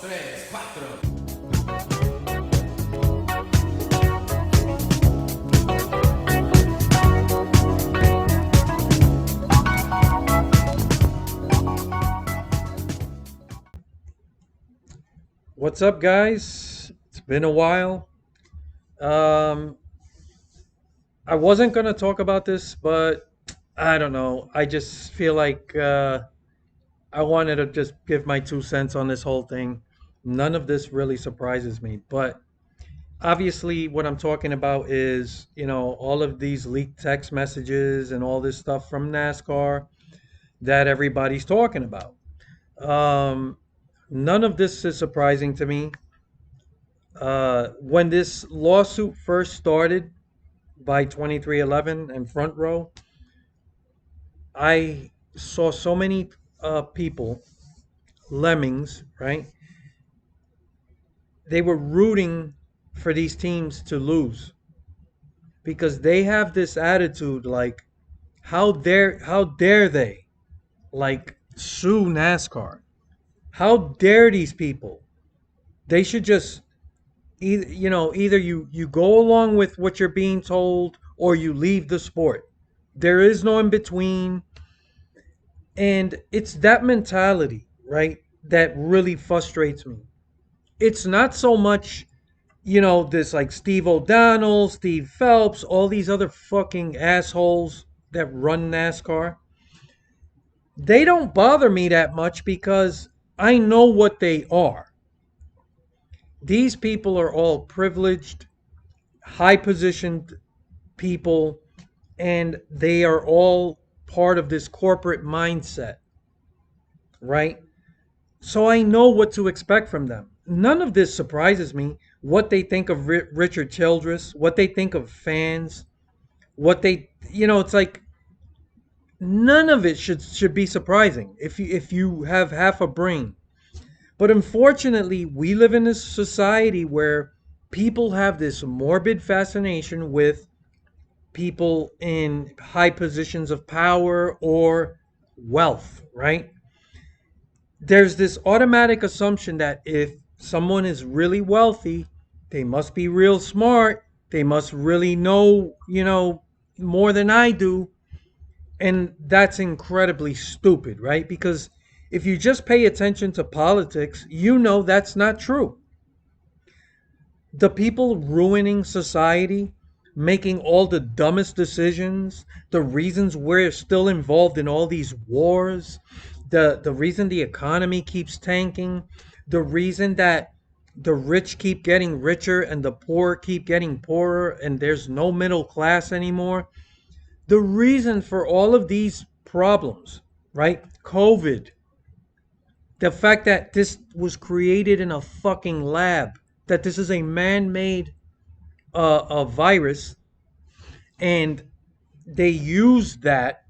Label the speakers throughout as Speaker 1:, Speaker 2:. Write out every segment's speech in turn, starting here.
Speaker 1: tres, cuatro.
Speaker 2: What's up, guys? It's been a while. Um, I wasn't gonna talk about this, but I don't know. I just feel like I wanted to just give my 2 cents on this whole thing. None of this really surprises me, but obviously, what I'm talking about is, all of these leaked text messages and all this stuff from NASCAR that everybody's talking about. Um, None of this is surprising to me. When this lawsuit first started by 2311 and Front Row, I saw so many people, lemmings, right? They were rooting for these teams to lose because they have this attitude like, how dare they like sue NASCAR? How dare these people? They should just either you go along with what you're being told or you leave the sport. There is no in between. And it's that mentality, right, that really frustrates me. It's not so much, this like Steve O'Donnell, Steve Phelps, all these other fucking assholes that run NASCAR. They don't bother me that much because I know what they are. These people are all privileged, high positioned people, and they are all part of this corporate mindset, right? So I know what to expect from them. None of this surprises me. What they think of Richard Childress, what they think of fans, it's like none of it should be surprising if you have half a brain. But unfortunately, we live in this society where people have this morbid fascination with people in high positions of power or wealth, right? There's this automatic assumption that if someone is really wealthy, they must be real smart. They must really know, more than I do. And that's incredibly stupid, right? Because if you just pay attention to politics, you know that's not true. The people ruining society, making all the dumbest decisions, the reasons we're still involved in all these wars, the reason the economy keeps tanking, the reason that the rich keep getting richer and the poor keep getting poorer and there's no middle class anymore. The reason for all of these problems, right? COVID, the fact that this was created in a fucking lab, that this is a man-made a virus, and they use that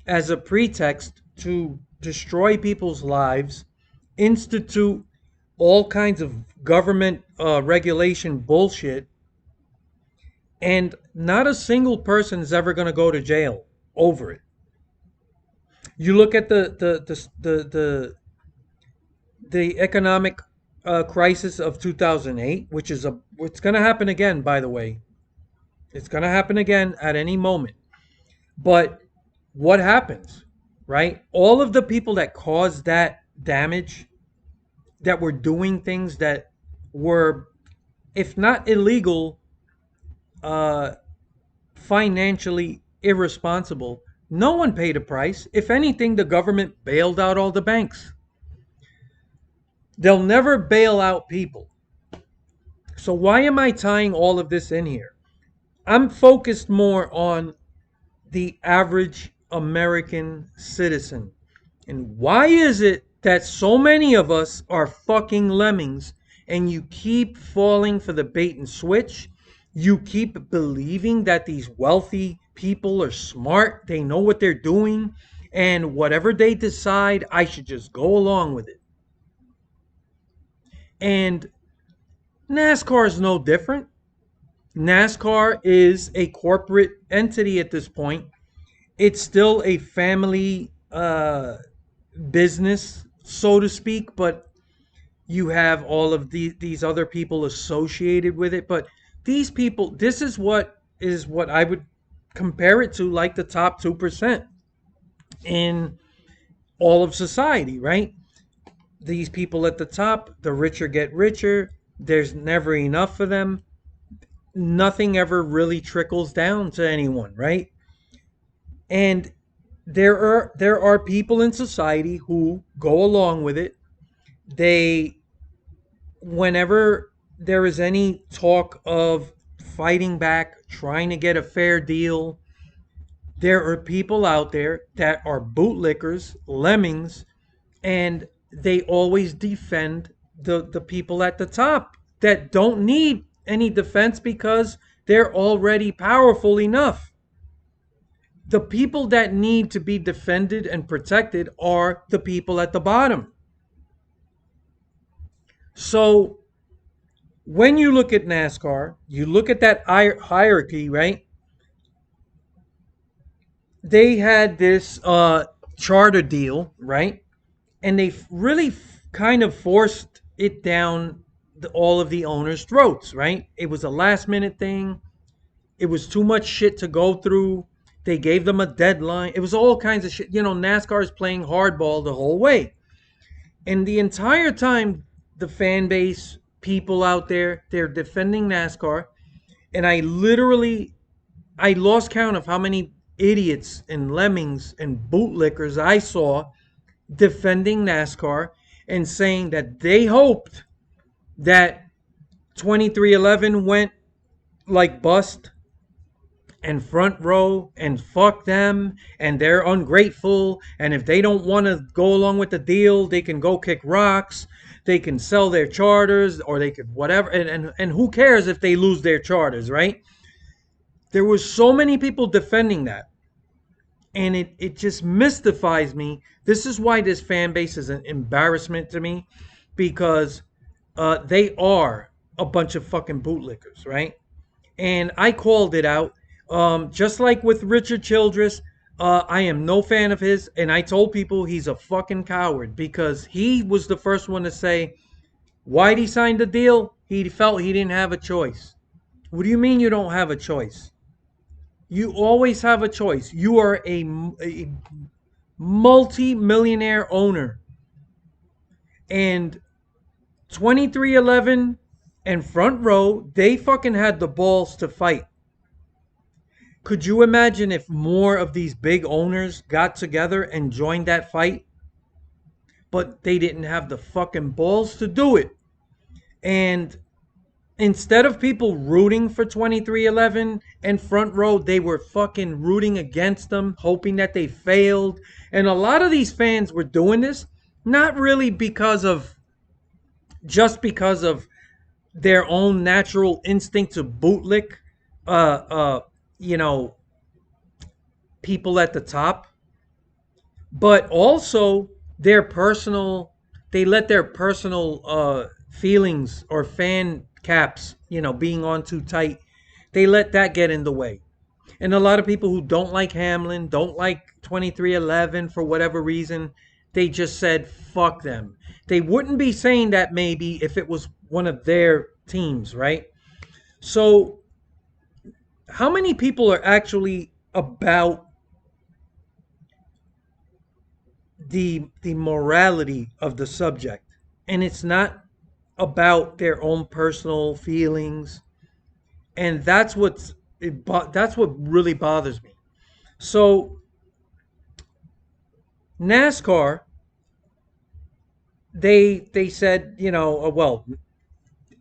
Speaker 2: as a pretext to destroy people's lives, institute all kinds of government regulation bullshit, and not a single person is ever going to go to jail over it. You look at the economic crisis of 2008, which is it's going to happen again, by the way. It's going to happen again at any moment. But what happens, right? All of the people that caused that damage, that were doing things that were, if not illegal, uh, financially irresponsible, no one paid a price. If anything, the government bailed out all the banks. They'll never bail out people. So why am I tying all of this in here? I'm focused more on the average American citizen. And why is it that so many of us are fucking lemmings and you keep falling for the bait and switch? You keep believing that these wealthy people are smart, they know what they're doing, and whatever they decide, I should just go along with it. And NASCAR is no different. NASCAR is a corporate entity at this point. It's still a family business, so to speak, but You have all of these other people associated with it, but these people, this is what I would compare it to, like the top 2% in all of society, right? These people at the top, the richer get richer. There's never enough for them. Nothing ever really trickles down to anyone, right? And there are people in society who go along with it. They Whenever there is any talk of fighting back, trying to get a fair deal, there are people out there that are bootlickers, lemmings, and they always defend the people at the top that don't need any defense because they're already powerful enough. The people that need to be defended and protected are the people at the bottom. So when you look at NASCAR, you look at that hierarchy, right? They had this charter deal, right? And they really kind of forced it down all of the owners' throats, right? It was a last minute thing. It was too much shit to go through. They gave them a deadline. It was all kinds of shit. NASCAR is playing hardball the whole way. And the entire time, the fan base, people out there, they're defending NASCAR. And I lost count of how many idiots and lemmings and bootlickers I saw defending NASCAR and saying that they hoped that 2311 went like bust and front row and fuck them and they're ungrateful, and if they don't want to go along with the deal they can go kick rocks, they can sell their charters, or they could whatever, and who cares if they lose their charters, right? There was so many people defending that, and it just mystifies me. This is why this fan base is an embarrassment to me, because they are a bunch of fucking bootlickers, right? And I called it out. Just like with Richard Childress, I am no fan of his, and I told people he's a fucking coward because he was the first one to say why'd he sign the deal. He felt he didn't have a choice. What do you mean you don't have a choice? You always have a choice. You are a multi-millionaire owner, and 2311 and front row, they fucking had the balls to fight. Could you imagine if more of these big owners got together and joined that fight? But they didn't have the fucking balls to do it. And instead of people rooting for 2311 and front row, they were fucking rooting against them, hoping that they failed. And a lot of these fans were doing this not really because of their own natural instinct to bootlick uh uh you know people at the top, but also their personal they let their personal feelings or fan caps, being on too tight, they let that get in the way. And a lot of people who don't like Hamlin, don't like 2311 for whatever reason, they just said fuck them. They wouldn't be saying that maybe if it was one of their teams, right? So how many people are actually about the morality of the subject, and it's not about their own personal feelings, and that's what really bothers me. So NASCAR, they said, well,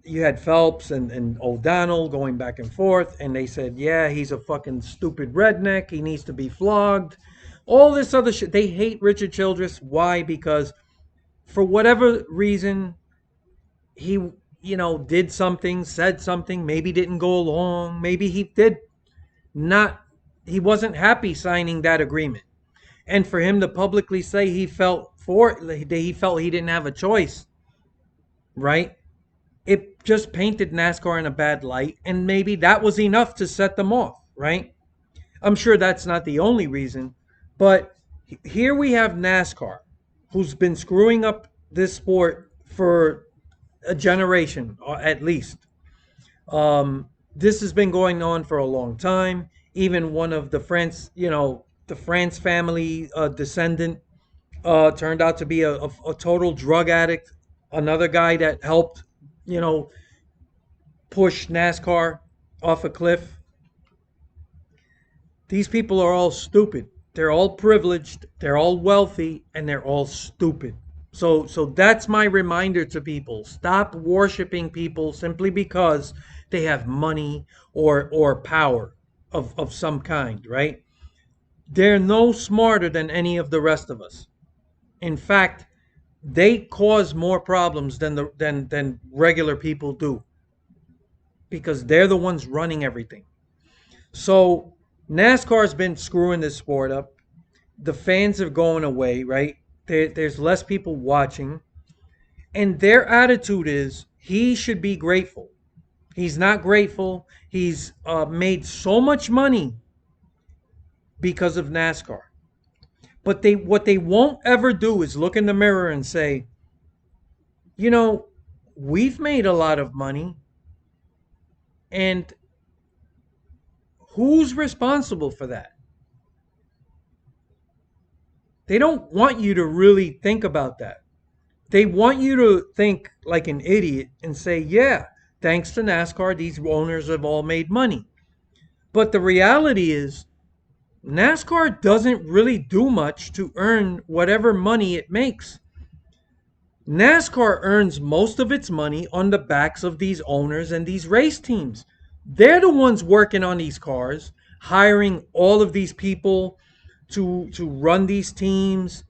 Speaker 2: you had Phelps and O'Donnell going back and forth, and they said, yeah, he's a fucking stupid redneck, he needs to be flogged, all this other shit. They hate Richard Childress. Why? Because for whatever reason, he, did something, said something, maybe didn't go along, maybe not, he wasn't happy signing that agreement. And for him to publicly say he felt he didn't have a choice, right? It just painted NASCAR in a bad light, and maybe that was enough to set them off, right? I'm sure that's not the only reason, but here we have NASCAR, who's been screwing up this sport for a generation at least. This has been going on for a long time. Even one of the the France family descendant turned out to be a total drug addict. Another guy that helped, you know, push NASCAR off a cliff. These people are all stupid. They're all privileged, they're all wealthy, and they're all stupid. So that's my reminder to people. Stop worshiping people simply because they have money or power of some kind, right? They're no smarter than any of the rest of us. In fact, they cause more problems than regular people do because they're the ones running everything. So NASCAR's been screwing this sport up. The fans are going away, right? There's less people watching, and their attitude is he should be grateful. He's not grateful. He's made so much money because of NASCAR. But what they won't ever do is look in the mirror and say, you know, we've made a lot of money, and who's responsible for that? They don't want you to really think about that. They want you to think like an idiot and say, yeah, thanks to NASCAR, these owners have all made money. But the reality is, NASCAR doesn't really do much to earn whatever money it makes. NASCAR earns most of its money on the backs of these owners and these race teams. They're the ones working on these cars, hiring all of these people to run these teams,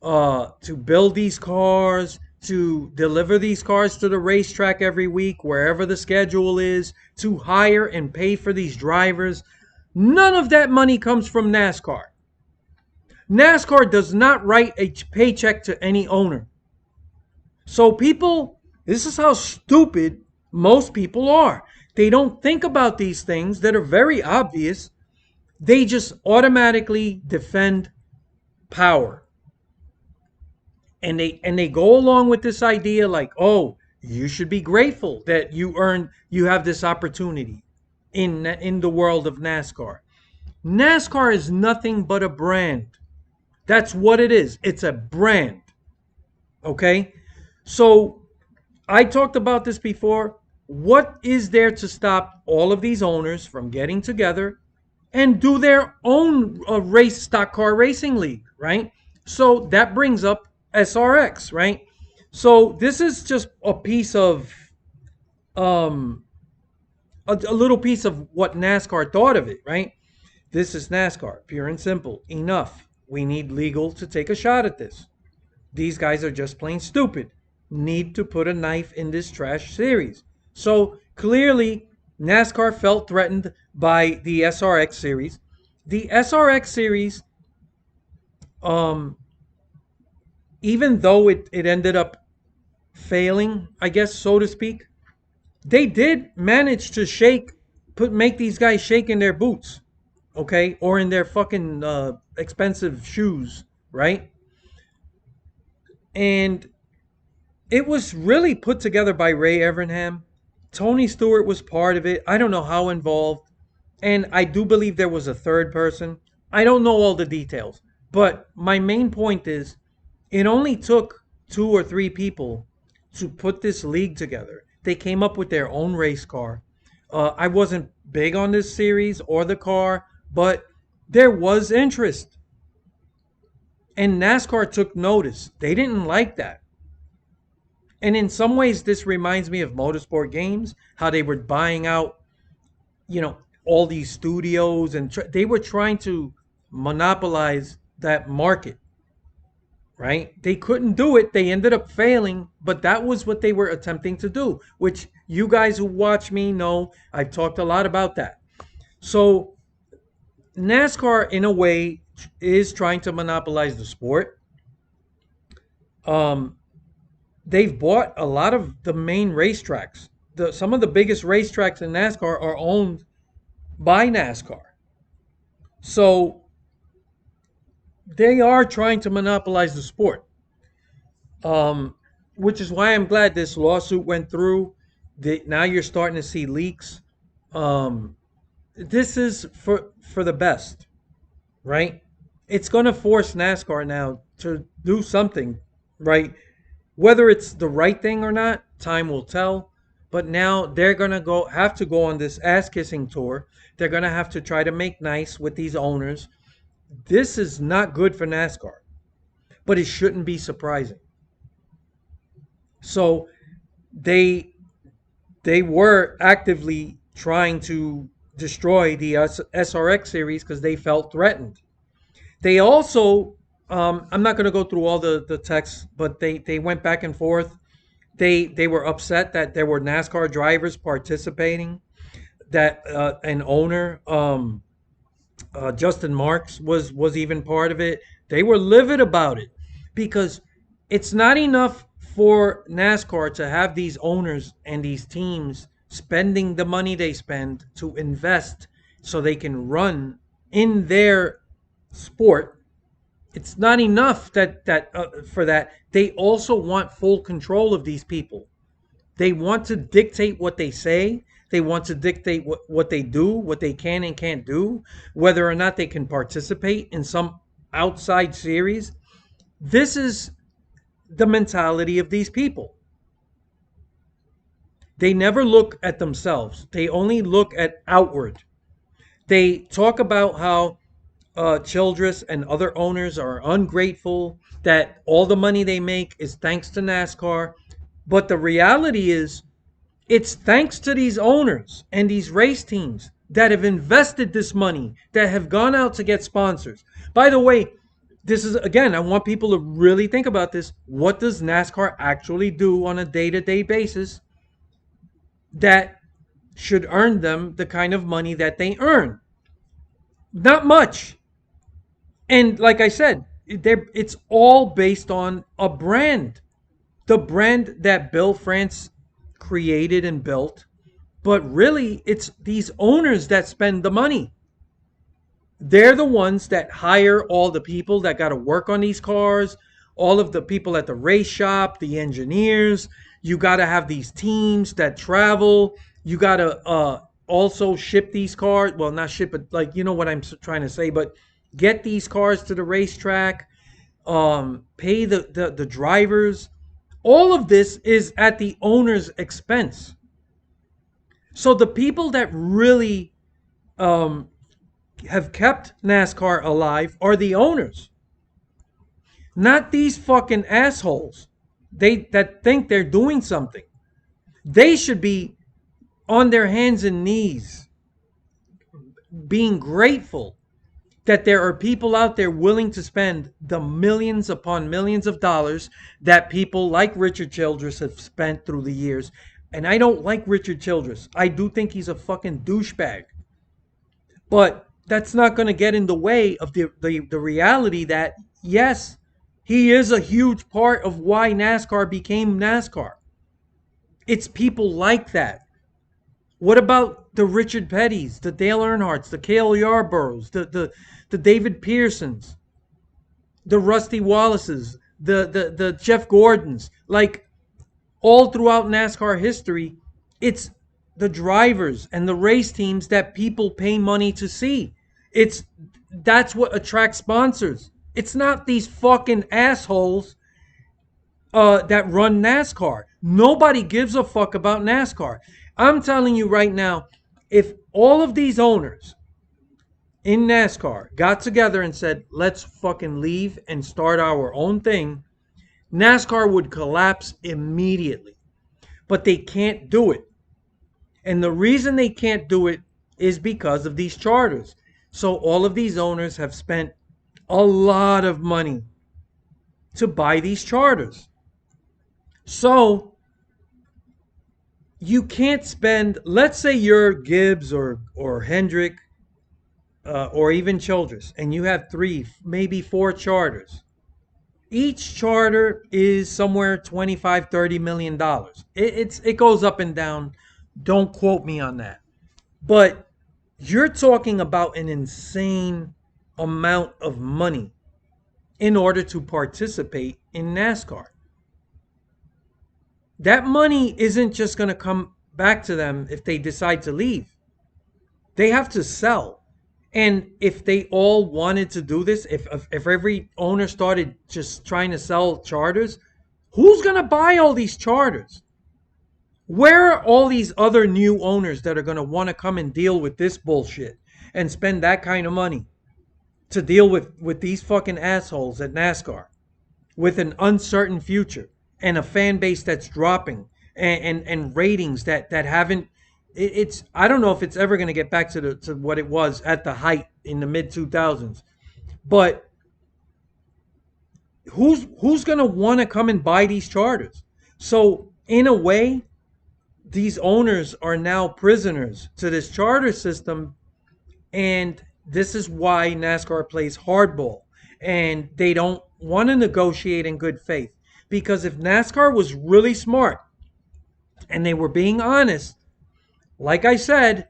Speaker 2: to build these cars, to deliver these cars to the racetrack every week, wherever the schedule is, to hire and pay for these drivers. None of that money comes from NASCAR. NASCAR does not write a paycheck to any owner. So people, this is how stupid most people are. They don't think about these things that are very obvious. They just automatically defend power. And they go along with this idea like, "Oh, you should be grateful that you have this opportunity in the world of NASCAR." NASCAR is nothing but a brand. That's what it is. It's a brand. Okay? So I talked about this before. What is there to stop all of these owners from getting together and do their own race stock car racing league, right? So that brings up SRX, right? So this is just a piece of um a little piece of what NASCAR thought of it, right? This is NASCAR, pure and simple. Enough. We need legal to take a shot at this. These guys are just plain stupid. Need to put a knife in this trash series. So clearly, NASCAR felt threatened by the SRX series. The SRX series, um, even though it ended up failing, I guess, so to speak, they did manage to make these guys shake in their boots, okay, or in their fucking expensive shoes, right? And it was really put together by Ray Evernham. Tony Stewart was part of it. I don't know how involved. And I do believe there was a third person. I don't know all the details. But my main point is it only took two or three people to put this league together. They came up with their own race car. I wasn't big on this series or the car, but there was interest. And NASCAR took notice. They didn't like that. And in some ways, this reminds me of motorsport games, how they were buying out, all these studios and they were trying to monopolize that market, right? They couldn't do it. They ended up failing, but that was what they were attempting to do, which you guys who watch me know I've talked a lot about that. So NASCAR, in a way, is trying to monopolize the sport. Um, they've bought a lot of the main racetracks. Some of the biggest racetracks in NASCAR are owned by NASCAR. So they are trying to monopolize the sport. Um, which is why I'm glad this lawsuit went through. Now you're starting to see leaks. Um, this is for the best, right? It's going to force NASCAR now to do something, right? Whether it's the right thing or not, time will tell. But now they're going to have to go on this ass kissing tour. They're going to have to try to make nice with these owners. This is not good for NASCAR, but it shouldn't be surprising. So they they were actively trying to destroy the SRX series because they felt threatened. They also, I'm not going to go through all the texts, but they went back and forth. They were upset that there were NASCAR drivers participating, that an owner, Justin Marks, was even part of it. They were livid about it because it's not enough for NASCAR to have these owners and these teams spending the money they spend to invest so they can run in their sport. It's not enough that for that. They also want full control of these people. They want to dictate what they say. They want to dictate what they do, what they can and can't do, whether or not they can participate in some outside series. This is the mentality of these people. They never look at themselves, they only look at outward. They talk about how Childress and other owners are ungrateful, that all the money they make is thanks to NASCAR. But the reality is, it's thanks to these owners and these race teams that have invested this money, that have gone out to get sponsors. By the way, this is, again, I want people to really think about this. What does NASCAR actually do on a day to day basis that should earn them the kind of money that they earn? Not much. And like I said, it's all based on a brand. The brand that Bill France created and built. But really, it's these owners that spend the money. They're the ones that hire all the people that got to work on these cars, all of the people at the race shop, the engineers. You got to have these teams that travel. You got to also ship these cars. Well, not ship it, like, you know what I'm trying to say, but get these cars to the racetrack, pay the drivers. All of this is at the owner's expense. So the people that really have kept NASCAR alive are the owners, not these fucking assholes. That think they're doing something. They should be on their hands and knees, being grateful that there are people out there willing to spend the millions upon millions of dollars that people like Richard Childress have spent through the years. And I don't like Richard Childress. I do think he's a fucking douchebag. But that's not going to get in the way of the reality that, yes, he is a huge part of why NASCAR became NASCAR. It's people like that. What about the Richard Pettys, the Dale Earnhardts, the Cale Yarboroughs, the David Pearsons, the Rusty Wallaces, the Jeff Gordons? Like, all throughout NASCAR history, it's the drivers and the race teams that people pay money to see. That's what attracts sponsors. It's not these fucking assholes that run NASCAR. Nobody gives a fuck about NASCAR. I'm telling you right now, if all of these owners in NASCAR got together and said, let's fucking leave and start our own thing, NASCAR would collapse immediately. But they can't do it. And the reason they can't do it is because of these charters. So all of these owners have spent a lot of money to buy these charters. So you can't spend, let's say you're Gibbs or Hendrick or even Childress, and you have 3, maybe 4 charters. Each charter is somewhere $25-30 million. It goes up and down. Don't quote me on that. But you're talking about an insane amount of money in order to participate in NASCAR. that money isn't just going to come back to them if they decide to leave. They have to sell. And if they all wanted to do this, if every owner started just trying to sell charters, who's going to buy all these charters? Where are all these other new owners that are going to want to come and deal with this bullshit and spend that kind of money to deal with these fucking assholes at NASCAR with an uncertain future and a fan base that's dropping and ratings that haven't it's I don't know if it's ever going to get back to what it was at the height in the mid 2000s. But who's going to want to come and buy these charters? So in a way, these owners are now prisoners to this charter system, and this is why NASCAR plays hardball and they don't want to negotiate in good faith. Because if NASCAR was really smart and they were being honest, like I said,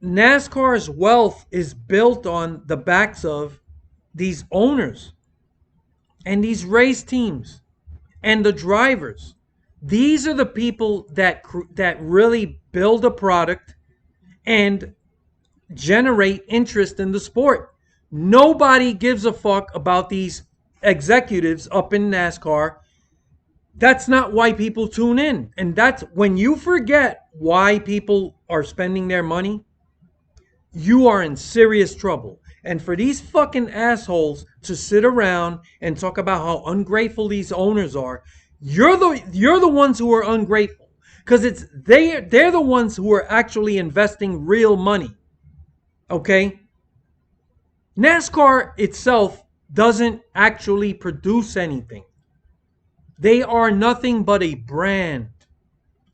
Speaker 2: NASCAR's wealth is built on the backs of these owners and these race teams and the drivers. These are the people that really build a product and generate interest in the sport. Nobody gives a fuck about these executives up in NASCAR. That's not why people tune in. And that's when you forget why people are spending their money, you are in serious trouble. And for these fucking assholes to sit around and talk about how ungrateful these owners are, you're the ones who are ungrateful, because they're the ones who are actually investing real money. Okay? NASCAR itself doesn't actually produce anything. They are nothing but a brand.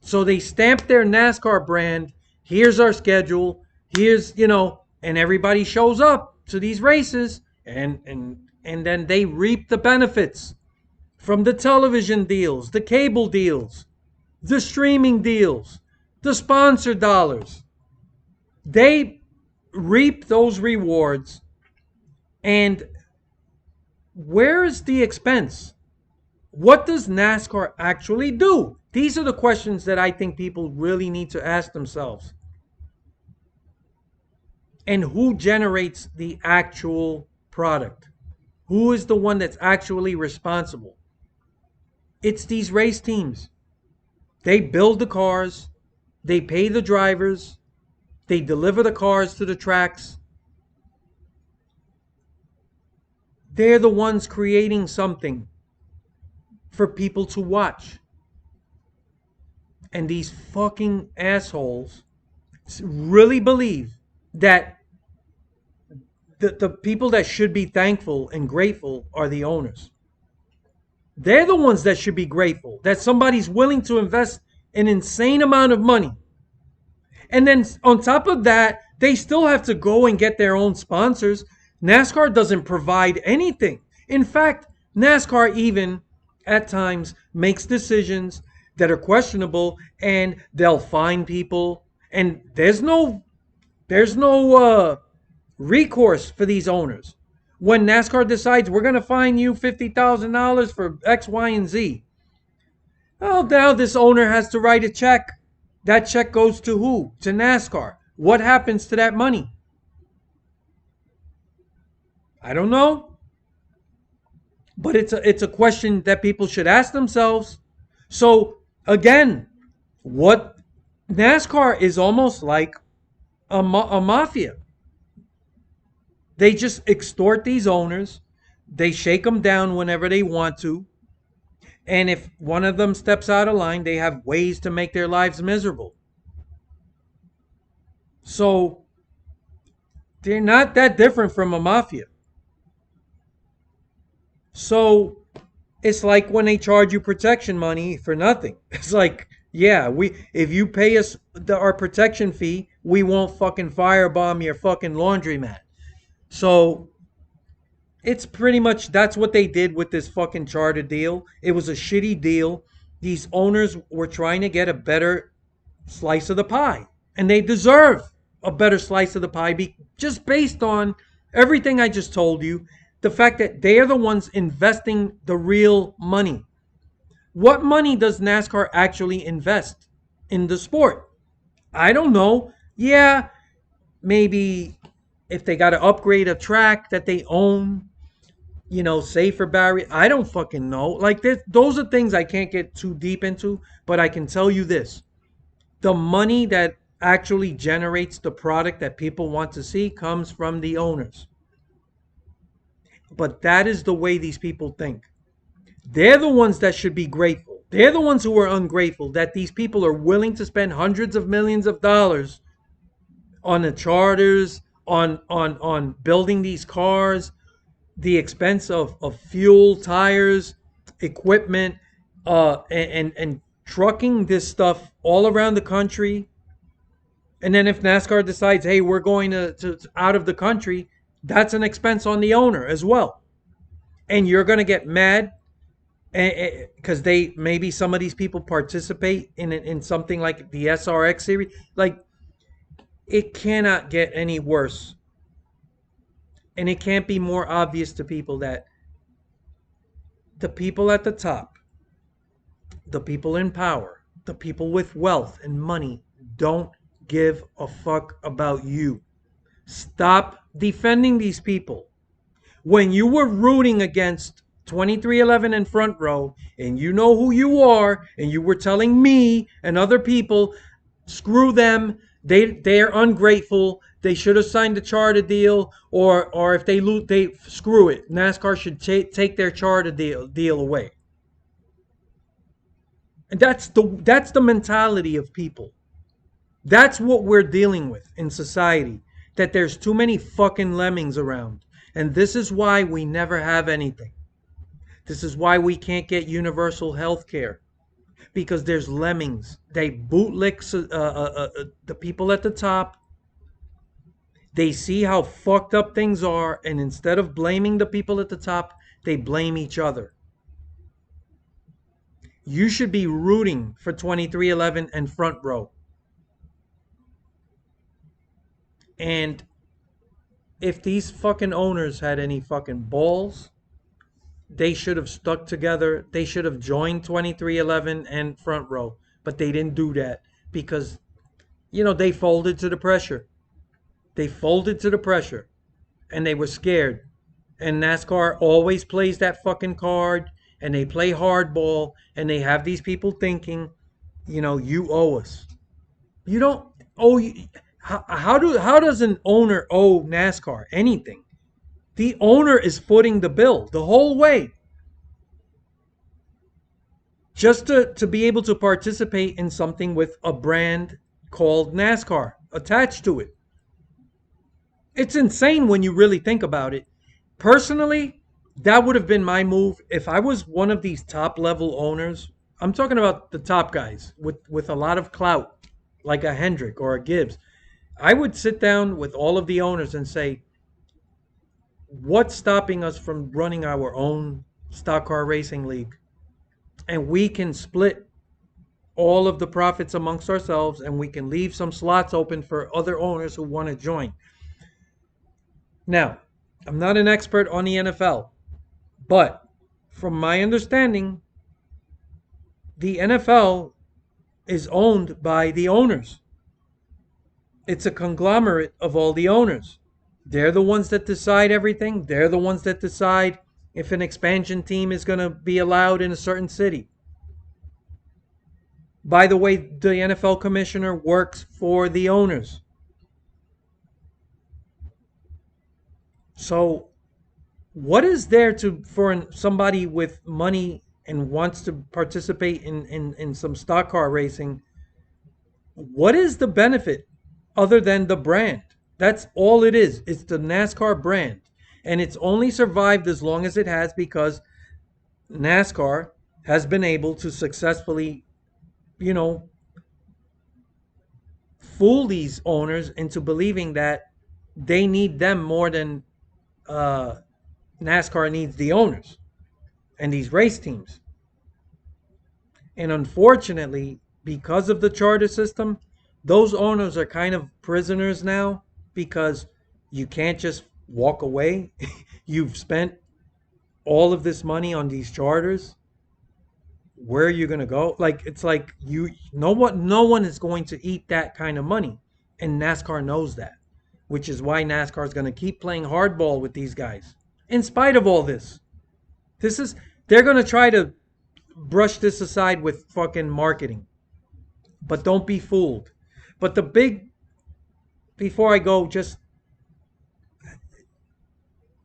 Speaker 2: So they stamp their NASCAR brand. Here's our schedule. Here's, and everybody shows up to these races, and then they reap the benefits from the television deals, the cable deals, the streaming deals, the sponsor dollars. They reap those rewards. And where is the expense? What does NASCAR actually do? These are the questions that I think people really need to ask themselves. And who generates the actual product? Who is the one that's actually responsible? It's these race teams. They build the cars, they pay the drivers, they deliver the cars to the tracks. They're the ones creating something for people to watch. And these fucking assholes really believe that the people that should be thankful and grateful are the owners. They're the ones that should be grateful that somebody's willing to invest an insane amount of money. And then on top of that, they still have to go and get their own sponsors. NASCAR doesn't provide anything. In fact, NASCAR even at times makes decisions that are questionable, and they'll fine people, and there's no recourse for these owners. When NASCAR decides we're going to fine you $50,000 for X, Y, and Z, oh, now this owner has to write a check. That check goes to who? To NASCAR. What happens to that money? I don't know. But it's a question that people should ask themselves. So again, what NASCAR is almost like a mafia. They just extort these owners. They shake them down whenever they want to. And if one of them steps out of line, they have ways to make their lives miserable. So they're not that different from a mafia. So it's like when they charge you protection money for nothing. It's like, yeah, if you pay us our protection fee, we won't fucking firebomb your fucking laundromat. So it's pretty much, that's what they did with this fucking charter deal. It was a shitty deal. These owners were trying to get a better slice of the pie. And they deserve a better slice of the pie just based on everything I just told you. The fact that they are the ones investing the real money. What money does NASCAR actually invest in the sport? I don't know. Yeah, maybe if they got to upgrade a track that they own, safer barrier. I don't fucking know. Like this, those are things I can't get too deep into, but I can tell you this. The money that actually generates the product that people want to see comes from the owners. But that is the way these people think. They're the ones that should be grateful. They're the ones who are ungrateful that these people are willing to spend hundreds of millions of dollars on the charters, on building these cars, the expense of fuel, tires, equipment, and trucking this stuff all around the country. And then if NASCAR decides, hey, we're going to out of the country, that's an expense on the owner as well. And you're going to get mad because they maybe some of these people participate in something like the SRX series. Like it cannot get any worse, and it can't be more obvious to people that the people at the top, the people in power, the people with wealth and money don't give a fuck about you. Stop defending these people. When you were rooting against 2311 and Front Row, and you know who you are, and you were telling me and other people, screw them, they're ungrateful, they should have signed a charter deal, or if they lose, they screw it. NASCAR should take their charter deal away. And that's the mentality of people. That's what we're dealing with in society. That there's too many fucking lemmings around. And this is why we never have anything. This is why we can't get universal health care. Because there's lemmings. They bootlick the people at the top. They see how fucked up things are. And instead of blaming the people at the top, they blame each other. You should be rooting for 2311 and Front Row. And if these fucking owners had any fucking balls, they should have stuck together. They should have joined 2311 and Front Row. But they didn't do that because, they folded to the pressure. They folded to the pressure. And they were scared. And NASCAR always plays that fucking card. And they play hardball. And they have these people thinking, you owe us. You don't owe. How does an owner owe NASCAR anything? The owner is footing the bill the whole way. Just to be able to participate in something with a brand called NASCAR attached to it. It's insane when you really think about it. Personally, that would have been my move if I was one of these top level owners. I'm talking about the top guys with a lot of clout, like a Hendrick or a Gibbs. I would sit down with all of the owners and say, what's stopping us from running our own stock car racing league? And we can split all of the profits amongst ourselves, and we can leave some slots open for other owners who want to join. Now, I'm not an expert on the NFL, but from my understanding, the NFL is owned by the owners. It's a conglomerate of all the owners. They're the ones that decide everything. They're the ones that decide if an expansion team is going to be allowed in a certain city. By the way, the NFL commissioner works for the owners. So, what is there for somebody with money and wants to participate in some stock car racing? What is the benefit other than the brand? That's all it is. It's the NASCAR brand. And it's only survived as long as it has because NASCAR has been able to successfully, fool these owners into believing that they need them more than NASCAR needs the owners and these race teams. And unfortunately, because of the charter system, those owners are kind of prisoners now because you can't just walk away. You've spent all of this money on these charters. where are you gonna go? Like it's like you no one is going to eat that kind of money, and NASCAR knows that, which is why NASCAR is gonna keep playing hardball with these guys, in spite of all this. This is they're gonna try to brush this aside with fucking marketing, but don't be fooled. But the big before I go, just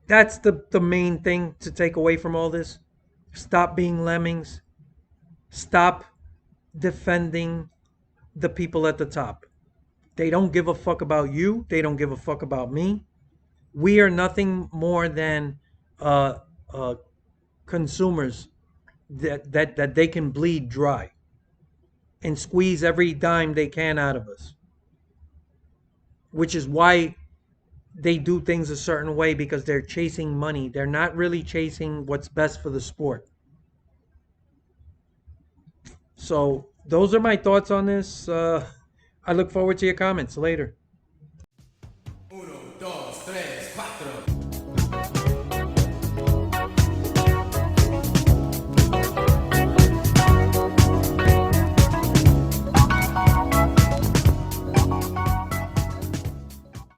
Speaker 2: that's the main thing to take away from all this. Stop being lemmings. Stop defending the people at the top. They don't give a fuck about you. They don't give a fuck about me. We are nothing more than uh, uh, consumers that they can bleed dry and squeeze every dime they can out of us. Which is why they do things a certain way because they're chasing money. They're not really chasing what's best for the sport. So those are my thoughts on this. I look forward to your comments later.